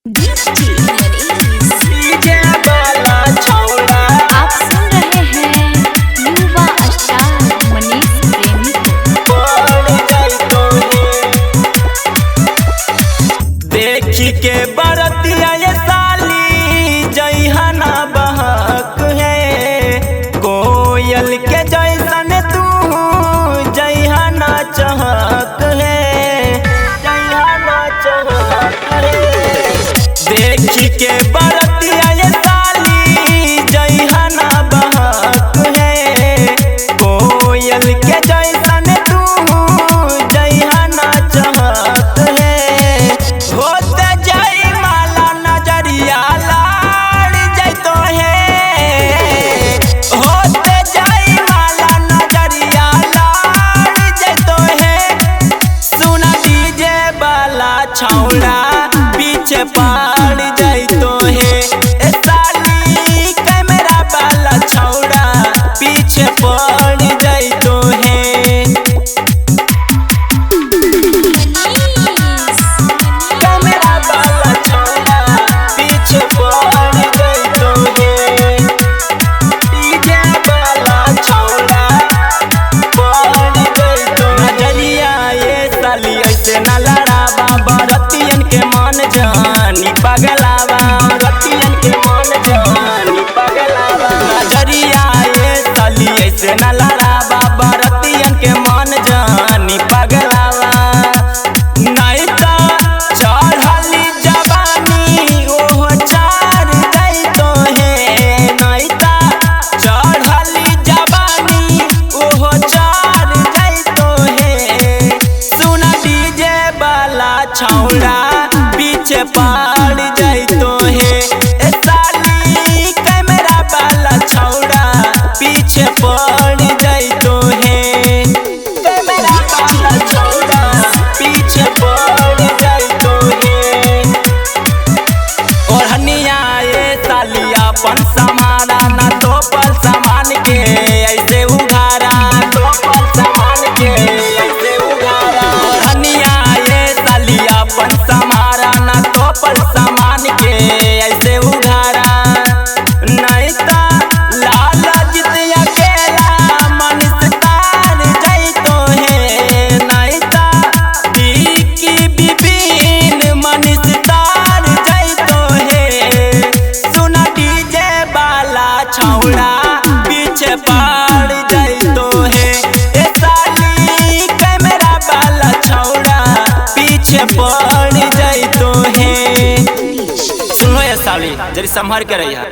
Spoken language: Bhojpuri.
आप सुन रहे हैं युवा स्टार मनीष प्रेमी को। देखी के बरतिया ये साली जइहना बहक है, कोयल के जैसन तू जइहना चहक है, जइहना चहक है। देखी के बरतिया ये साली जइहना बहक है, कोयल के जैसन तू जइहना चहक है। होते जाई माला नजरिया लाड़ जैतो है, होते जाई माला नजरिया लाड़ जैतो है। सुना डीजे वाला छौड़ा पीछे पड़ जैतो है, ए साली कैमरा वाला छौड़ा पीछे पड़ जैतो है। कैमरा वाला छौड़ा पीछे पड़ जैतो है, डीजे वाला छौड़ा पड़ जैतो। नजरिया ये साली ऐसे न लड़ावा, बरतियन के मन जानी पगलावा, बरतियन के मन जानी पगलावा। नजरिया ये साली ऐसे न लड़ावा, बरतियन के मन जानी पगलावा। नहीं तो चढ़ली जवानी ओहो चार जैतो है, नहीं तो चढ़ली जवानी ओहो चार जैतो है। सुना डीजे वाला छौड़ा पीछे पड़ जैतो है, ए साली कैमरा वाला छौड़ा पीछे पड़ जैतो है। कैमरा वाला छौड़ा पीछे पड़ जैतो है। ओढ़निया ये साली अपन समारा ना तो पल सामान के ऐसे उघारा, तो पल सामान के ऐसे उघारा। ओढ़निया ये साली अपन समारा ना तो पल सामान के ऐसे उघारा। नहीं तो लाल जितिया केला मनीष तार जैतो है, नहीं तो बिकी बिपिन मनीष तार जैतो है। सुना डीजे वाला छौड़ा पीछे पड़ जैतो है, ए साली कैमरा वाला छौड़ा पीछे पड़ जैतो है। सुनो ये साली जरी संभर के रहिया।